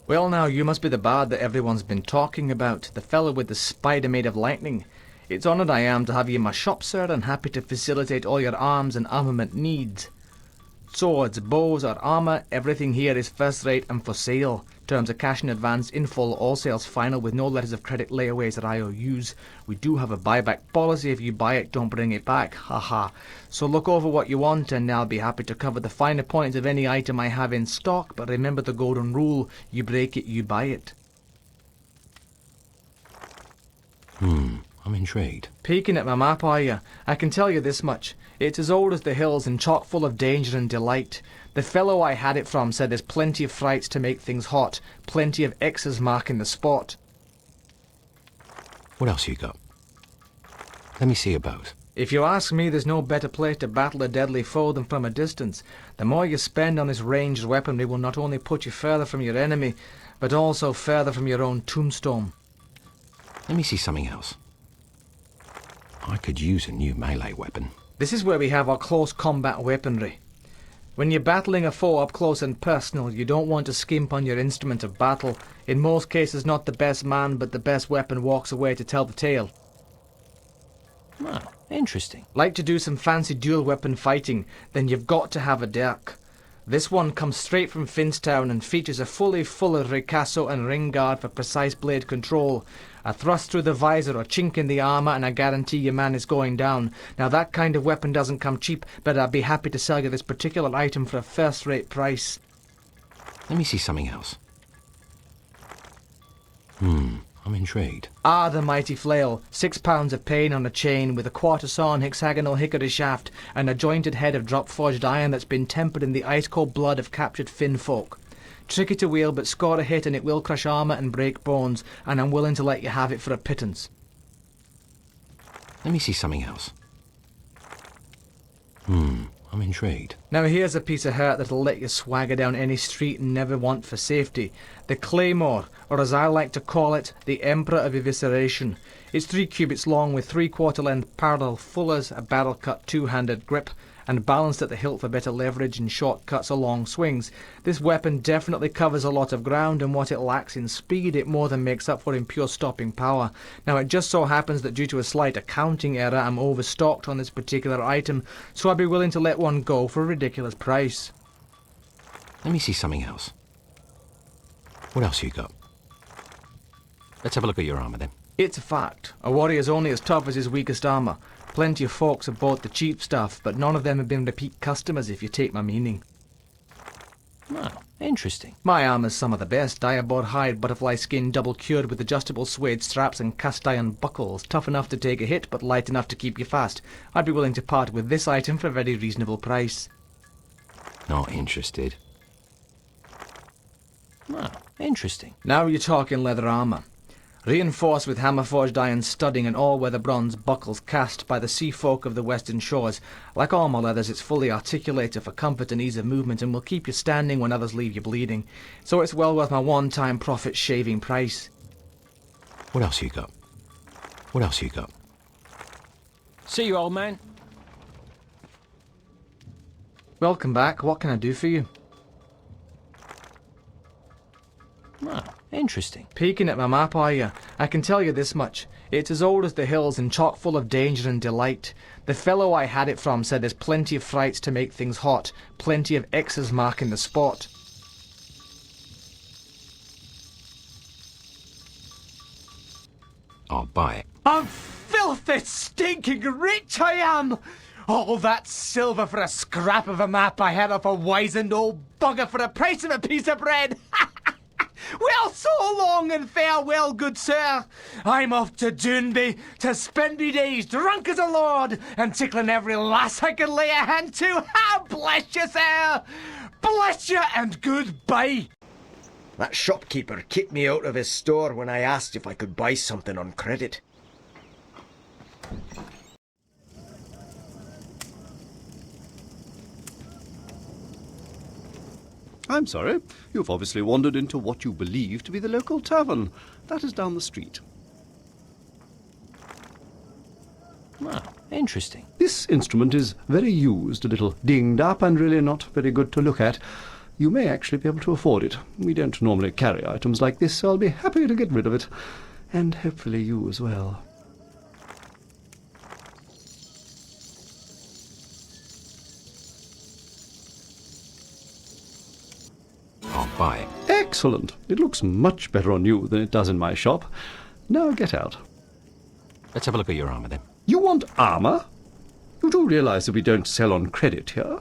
Well now, you must be the bard that everyone's been talking about, the fellow with the spider made of lightning. It's honoured I am to have you in my shop, sir, and happy to facilitate all your arms and armament needs. Swords, bows, or armour, everything here is first rate and for sale. Terms of cash in advance, in full, all sales final with no letters of credit, layaways, or IOUs. We do have a buyback policy. If you buy it, don't bring it back. Haha. So look over what you want and I'll be happy to cover the finer points of any item I have in stock, but remember the golden rule, you break it, you buy it. I'm intrigued. Peeking at my map, are you? I can tell you this much. It's as old as the hills and chock full of danger and delight. The fellow I had it from said there's plenty of frights to make things hot, plenty of X's marking the spot. What else you got? Let me see your bows. If you ask me, there's no better place to battle a deadly foe than from a distance. The more you spend on this ranged weaponry will not only put you further from your enemy, but also further from your own tombstone. Let me see something else. I could use a new melee weapon. This is where we have our close combat weaponry. When you're battling a foe up close and personal, you don't want to skimp on your instrument of battle. In most cases, not the best man, but the best weapon walks away to tell the tale. Oh, interesting. Like to do some fancy dual weapon fighting, then you've got to have a Dirk. This one comes straight from Finstown and features a fully fuller ricasso and ring guard for precise blade control. A thrust through the visor or chink in the armour and I guarantee your man is going down. Now that kind of weapon doesn't come cheap, but I'd be happy to sell you this particular item for a first-rate price. Let me see something else. I'm intrigued. Ah, the mighty flail. 6 pounds of pain on a chain with a quarter-sawn hexagonal hickory shaft and a jointed head of drop-forged iron that's been tempered in the ice-cold blood of captured Finn folk. Tricky to wield, but score a hit and it will crush armour and break bones, and I'm willing to let you have it for a pittance. Let me see something else. I'm intrigued. Now here's a piece of hurt that'll let you swagger down any street and never want for safety. The Claymore, or as I like to call it, the Emperor of Evisceration. It's 3 cubits long with 3/4 length parallel fullers, a barrel-cut 2-handed grip, and balanced at the hilt for better leverage and shortcuts or long swings. This weapon definitely covers a lot of ground, and what it lacks in speed it more than makes up for in pure stopping power. Now it just so happens that due to a slight accounting error I'm overstocked on this particular item, so I'd be willing to let one go for a ridiculous price. Let me see something else. What else you got? Let's have a look at your armour then. It's a fact. A warrior's only as tough as his weakest armour. Plenty of folks have bought the cheap stuff, but none of them have been repeat customers, if you take my meaning. Oh, interesting. My armour's some of the best. Diabord hide, butterfly skin, double cured with adjustable suede straps and cast iron buckles. Tough enough to take a hit, but light enough to keep you fast. I'd be willing to part with this item for a very reasonable price. Not interested. Oh, interesting. Now you're talking leather armour. Reinforced with hammer-forged iron studding and all-weather bronze buckles cast by the sea folk of the western shores. Like all my leathers, it's fully articulated for comfort and ease of movement and will keep you standing when others leave you bleeding. So it's well worth my one-time profit-shaving price. What else you got? What else you got? See you, old man. Welcome back. What can I do for you? Oh, interesting. Peeking at my map, are you? I can tell you this much. It's as old as the hills and chock full of danger and delight. The fellow I had it from said there's plenty of frights to make things hot, plenty of X's marking the spot. I'll buy it. I'm filthy, stinking rich, I am! All that silver for a scrap of a map I had off a wizened old bugger for the price of a piece of bread! Well, so long and farewell, good sir. I'm off to Dounby to spend me days drunk as a lord and tickling every lass I can lay a hand to. Ah, bless you, sir. Bless you and goodbye. That shopkeeper kicked me out of his store when I asked if I could buy something on credit. I'm sorry. You've obviously wandered into what you believe to be the local tavern. That is down the street. Oh, interesting. This instrument is very used, a little dinged up and really not very good to look at. You may actually be able to afford it. We don't normally carry items like this, so I'll be happy to get rid of it. And hopefully you as well. I'll buy it. Excellent. It looks much better on you than it does in my shop. Now get out. Let's have a look at your armor then. You want armour? You do realise that we don't sell on credit here?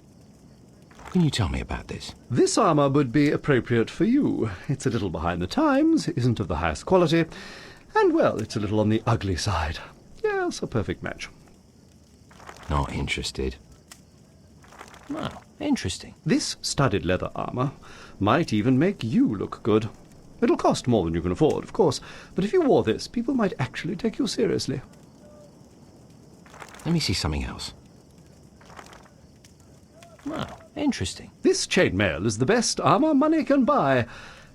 Can you tell me about this? This armour would be appropriate for you. It's a little behind the times, isn't of the highest quality, and, well, it's a little on the ugly side. Yes, a perfect match. Not interested. Well, interesting. This studded leather armour might even make you look good. It'll cost more than you can afford, of course, but if you wore this, people might actually take you seriously. Let me see something else. Well, interesting. This chainmail is the best armour money can buy,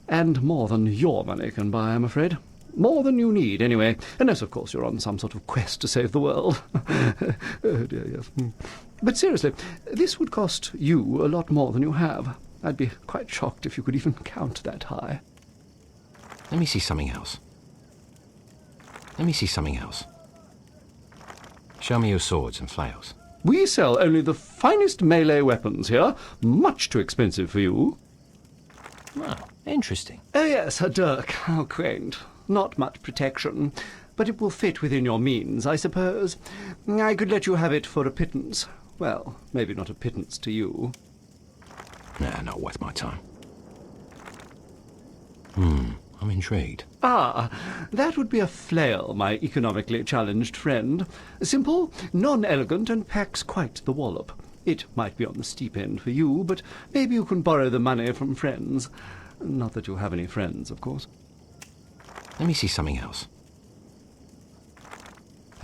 and more than your money can buy, I'm afraid. More than you need, anyway, unless, of course, you're on some sort of quest to save the world. Oh, dear, yes. But seriously, this would cost you a lot more than you have. I'd be quite shocked if you could even count that high. Let me see something else. Let me see something else. Show me your swords and flails. We sell only the finest melee weapons here, much too expensive for you. Well, interesting. Oh yes, a dirk, how quaint. Not much protection, but it will fit within your means, I suppose. I could let you have it for a pittance. Well, maybe not a pittance to you. Nah, not worth my time. I'm intrigued. Ah, that would be a flail, my economically challenged friend. Simple, non-elegant, and packs quite the wallop. It might be on the steep end for you, but maybe you can borrow the money from friends. Not that you have any friends, of course. Let me see something else.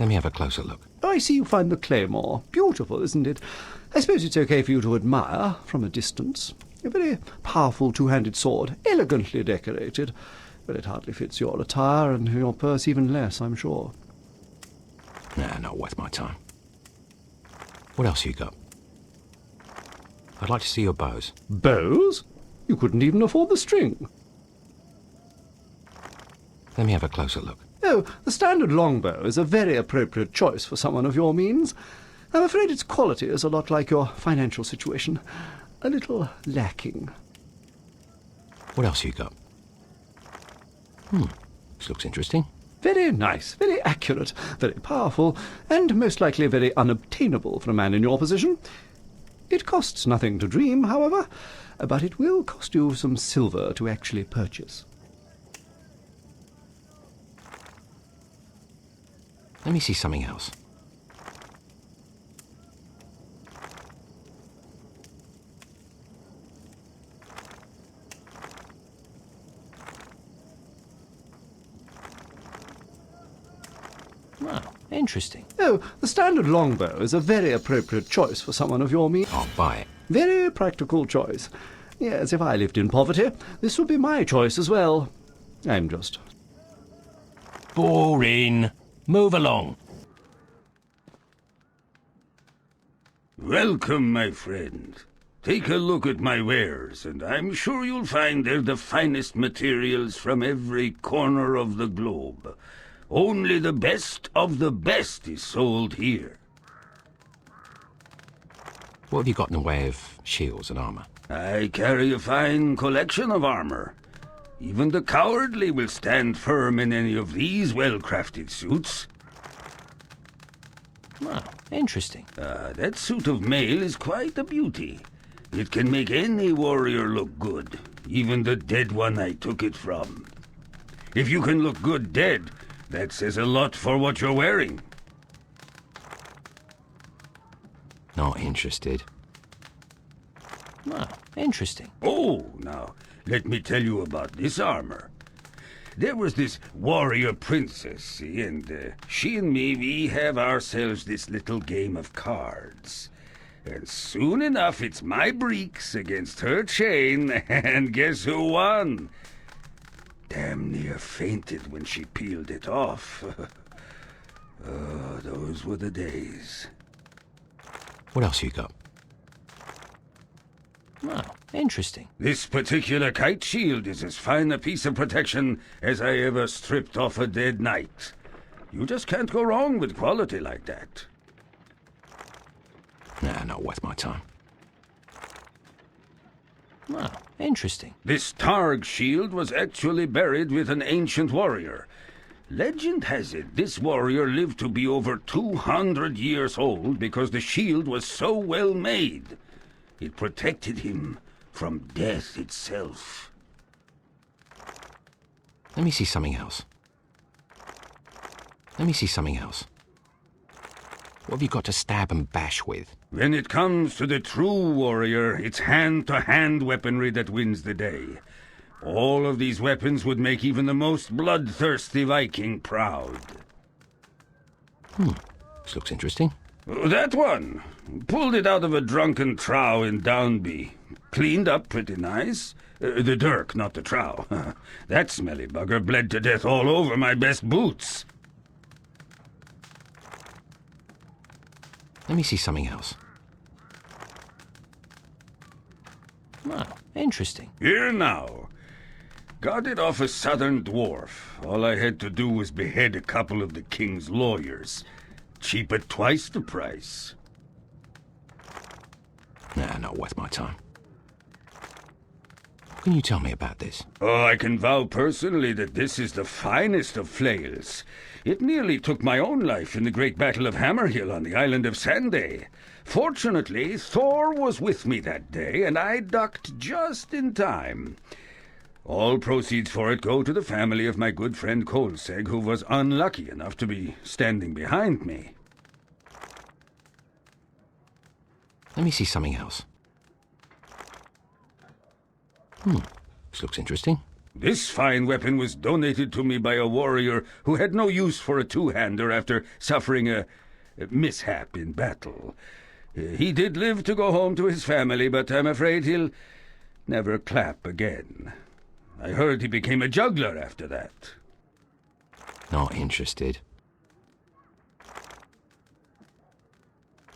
Let me have a closer look. Oh, I see you find the claymore. Beautiful, isn't it? I suppose it's okay for you to admire from a distance. A very powerful two-handed sword, elegantly decorated. But it hardly fits your attire, and your purse even less, I'm sure. Nah, not worth my time. What else you got? I'd like to see your bows. Bows? You couldn't even afford the string. Let me have a closer look. Oh, the standard longbow is a very appropriate choice for someone of your means. I'm afraid its quality is a lot like your financial situation. A little lacking. What else you got? This looks interesting. Very nice, very accurate, very powerful, and most likely very unobtainable for a man in your position. It costs nothing to dream, however, but it will cost you some silver to actually purchase. Let me see something else. Well, interesting. Oh, the standard longbow is a very appropriate choice for someone of your means. I'll buy it. Very practical choice. Yes, if I lived in poverty, this would be my choice as well. I'm just... Boring. Move along. Welcome, my friend. Take a look at my wares, and I'm sure you'll find they're the finest materials from every corner of the globe. Only the best of the best is sold here. What have you got in the way of shields and armor? I carry a fine collection of armor. Even the cowardly will stand firm in any of these well-crafted suits. Well, interesting. That suit of mail is quite a beauty. It can make any warrior look good, even the dead one I took it from. If you can look good dead, that says a lot for what you're wearing. Not interested. Well, interesting. Oh, now, let me tell you about this armor. There was this warrior princess, see, and she and me, we have ourselves this little game of cards. And soon enough, it's my breeks against her chain, and guess who won? Damn near fainted when she peeled it off. Oh, those were the days. What else you got? Well, interesting. This particular kite shield is as fine a piece of protection as I ever stripped off a dead knight. You just can't go wrong with quality like that. Nah, not worth my time. Oh, interesting. This Targ shield was actually buried with an ancient warrior. Legend has it this warrior lived to be over 200 years old because the shield was so well made. It protected him from death itself. Let me see something else. Let me see something else. What have you got to stab and bash with? When it comes to the true warrior, it's hand-to-hand weaponry that wins the day. All of these weapons would make even the most bloodthirsty Viking proud. This looks interesting. That one. Pulled it out of a drunken trow in Dounby. Cleaned up pretty nice. The Dirk, not the trow. That smelly bugger bled to death all over my best boots. Let me see something else. Oh, interesting. Here now. Got it off a southern dwarf. All I had to do was behead a couple of the king's lawyers. Cheap at twice the price. Nah, not worth my time. What can you tell me about this? Oh, I can vow personally that this is the finest of flails. It nearly took my own life in the great battle of Hammerhill on the island of Sanday. Fortunately, Thor was with me that day, and I ducked just in time. All proceeds for it go to the family of my good friend Kolseg, who was unlucky enough to be standing behind me. Let me see something else. This looks interesting. This fine weapon was donated to me by a warrior who had no use for a two-hander after suffering a mishap in battle. He did live to go home to his family, but I'm afraid he'll never clap again. I heard he became a juggler after that. Not interested.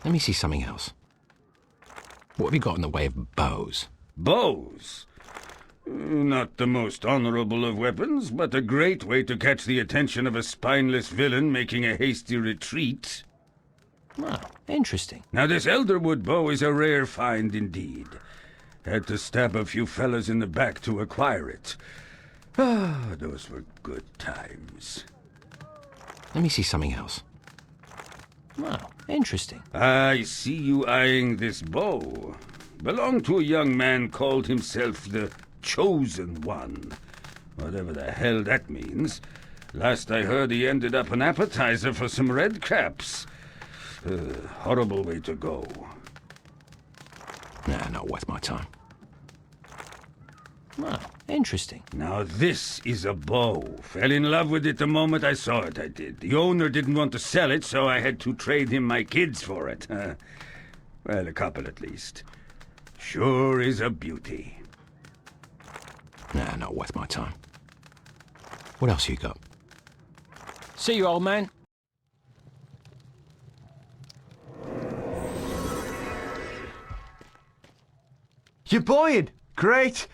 Let me see something else. What have you got in the way of bows? Bows? Not the most honorable of weapons, but a great way to catch the attention of a spineless villain making a hasty retreat. Oh, interesting. Now this elderwood bow is a rare find indeed. Had to stab a few fellas in the back to acquire it. Ah, those were good times. Let me see something else. Oh, interesting. I see you eyeing this bow. Belonged to a young man called himself the Chosen One. Whatever the hell that means. Last I heard he ended up an appetizer for some red caps. Horrible way to go. Nah, not worth my time. Oh, interesting. Now this is a bow. Fell in love with it the moment I saw it, I did. The owner didn't want to sell it, so I had to trade him my kids for it. Well, a couple at least. Sure is a beauty. Nah, not worth my time. What else you got? See you, old man. You buying? Great.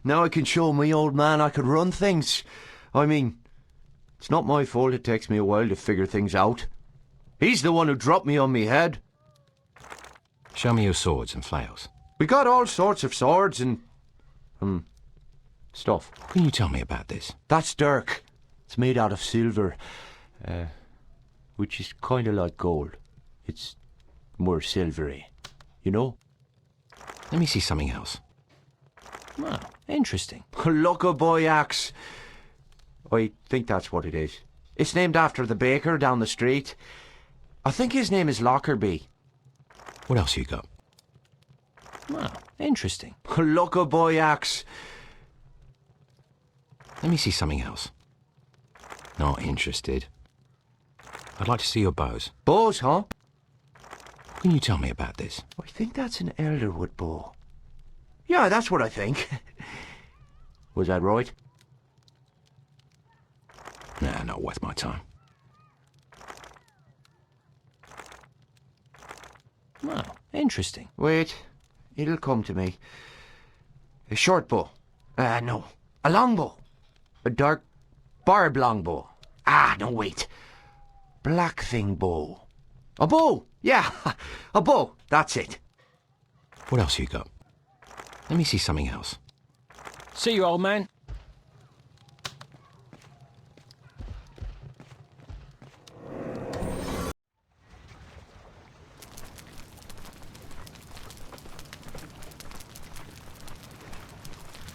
Now I can show my old man I could run things. I mean, it's not my fault it takes me a while to figure things out. He's the one who dropped me on me head. Show me your swords and flails. We got all sorts of swords and stuff. What can you tell me about this? That's Dirk. It's made out of silver, which is kind of like gold. It's more silvery, you know? Let me see something else. Oh, interesting. Look a boy axe. I think that's what it is. It's named after the baker down the street. I think his name is Lockerbie. What else you got? Oh, interesting. Look a boy axe. Let me see something else. Not interested. I'd like to see your bows. Bows, huh? What can you tell me about this? I think that's an elderwood bow. Yeah, that's what I think. Was that right? Nah, not worth my time. Oh, interesting. Wait, it'll come to me. A short bow. No. A longbow. A dark barb longbow. No, wait. Blackthing bow. A bow! Yeah, a bow. That's it. What else you got? Let me see something else. See you, old man.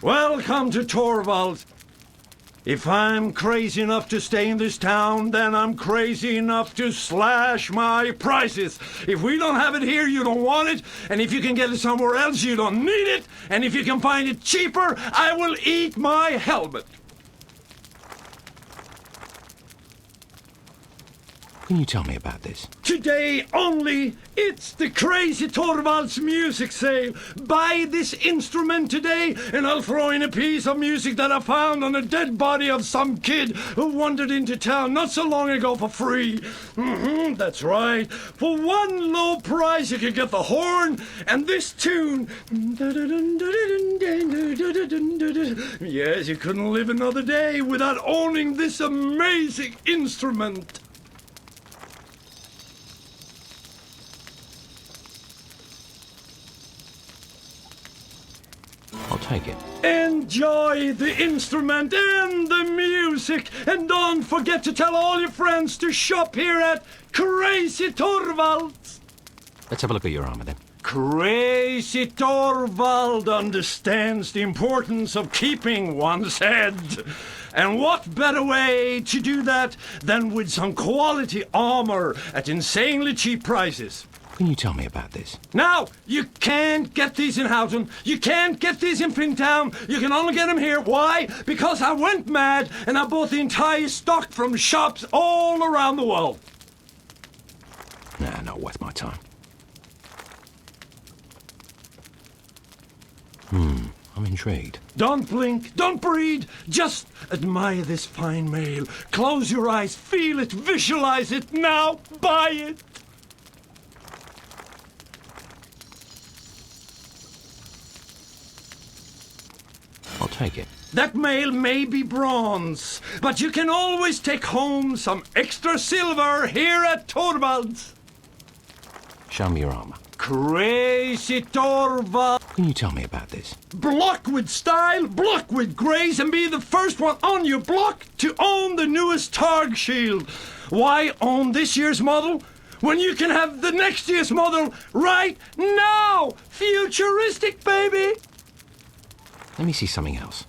Welcome to Thorvald. If I'm crazy enough to stay in this town, then I'm crazy enough to slash my prices. If we don't have it here, you don't want it. And if you can get it somewhere else, you don't need it. And if you can find it cheaper, I will eat my helmet. Can you tell me about this? Today only, it's the Crazy Thorvald's music sale. Buy this instrument today, and I'll throw in a piece of music that I found on the dead body of some kid who wandered into town not so long ago for free. That's right. For one low price, you can get the horn and this tune. Yes, you couldn't live another day without owning this amazing instrument. I'll take it. Enjoy the instrument and the music, and don't forget to tell all your friends to shop here at Crazy Thorvald's. Let's have a look at your armor then. Crazy Thorvald understands the importance of keeping one's head. And what better way to do that than with some quality armor at insanely cheap prices? Can you tell me about this? Now, you can't get these in Houton. You can't get these in Finstown. You can only get them here. Why? Because I went mad and I bought the entire stock from shops all around the world. Nah, not worth my time. I'm intrigued. Don't blink, don't breathe. Just admire this fine mail. Close your eyes, feel it, visualize it. Now, buy it. I'll take it. That mail may be bronze, but you can always take home some extra silver here at Thorvald's. Show me your armor. Crazy Thorvald. Can you tell me about this? Block with style, block with grace, and be the first one on your block to own the newest Targ shield. Why own this year's model when you can have the next year's model right now? Futuristic, baby! Let me see something else.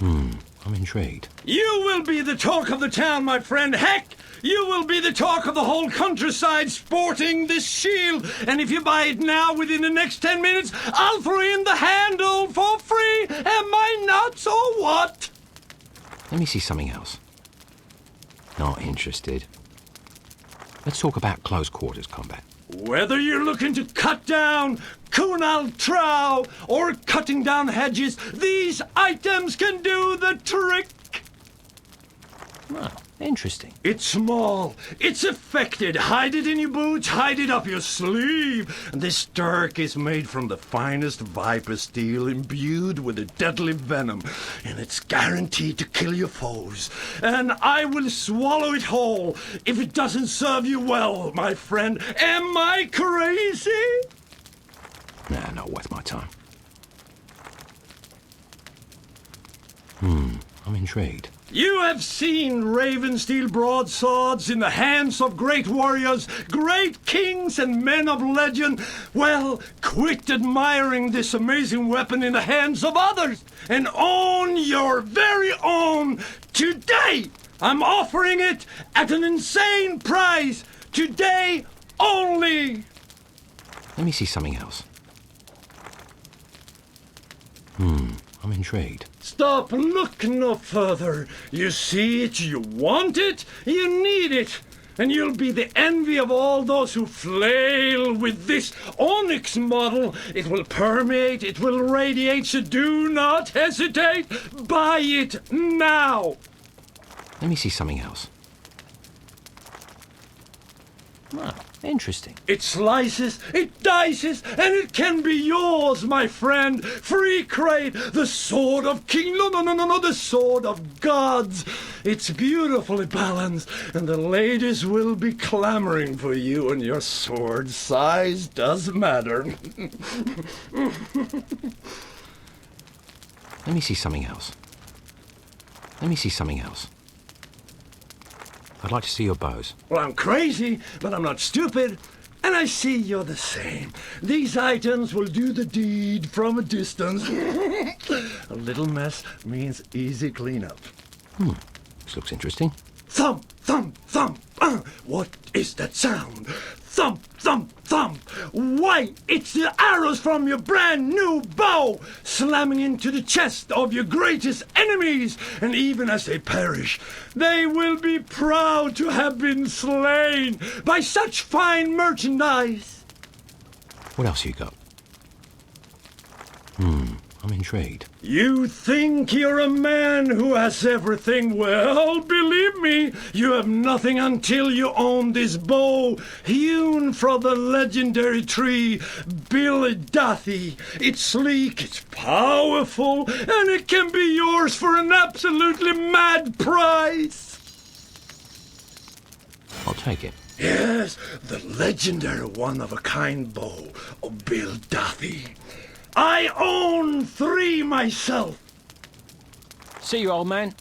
I'm intrigued. You will be the talk of the town, my friend. Heck, you will be the talk of the whole countryside sporting this shield. And if you buy it now within the next 10 minutes, I'll throw in the handle for free. Am I not so what? Let me see something else. Not interested. Let's talk about close quarters combat. Whether you're looking to cut down Kunal Trow or cutting down hedges, these items can do the trick. Wow, interesting. It's small. It's affected. Hide it in your boots. Hide it up your sleeve. This Dirk is made from the finest viper steel imbued with a deadly venom. And it's guaranteed to kill your foes. And I will swallow it whole if it doesn't serve you well, my friend. Am I crazy? Nah, not worth my time. I'm intrigued. You have seen raven steel broadswords in the hands of great warriors, great kings and men of legend. Well, quit admiring this amazing weapon in the hands of others and own your very own today. I'm offering it at an insane price. Today only. Let me see something else. I'm intrigued. Stop, look no further. You see it, you want it, you need it. And you'll be the envy of all those who flail with this onyx model. It will permeate, it will radiate, so do not hesitate. Buy it now. Let me see something else. Oh, interesting. It slices, it dices, and it can be yours, my friend. Free crate, the sword of king. No, the sword of gods. It's beautifully balanced, and the ladies will be clamoring for you, and your sword size does matter. Let me see something else. Let me see something else. I'd like to see your bows. Well, I'm crazy, but I'm not stupid. And I see you're the same. These items will do the deed from a distance. A little mess means easy cleanup. This looks interesting. Thump, thump, thump. What is that sound? Thump, thump, thump. Why, it's the arrows from your brand new bow slamming into the chest of your greatest enemies. And even as they perish, they will be proud to have been slain by such fine merchandise. What else you got? I'm intrigued. You think you're a man who has everything? Well, believe me, you have nothing until you own this bow, hewn from the legendary tree, Billy. It's sleek, it's powerful, and it can be yours for an absolutely mad price. I'll take it. Yes, the legendary one-of-a-kind bow of Bill Duffy. I own 3 myself. See you, old man.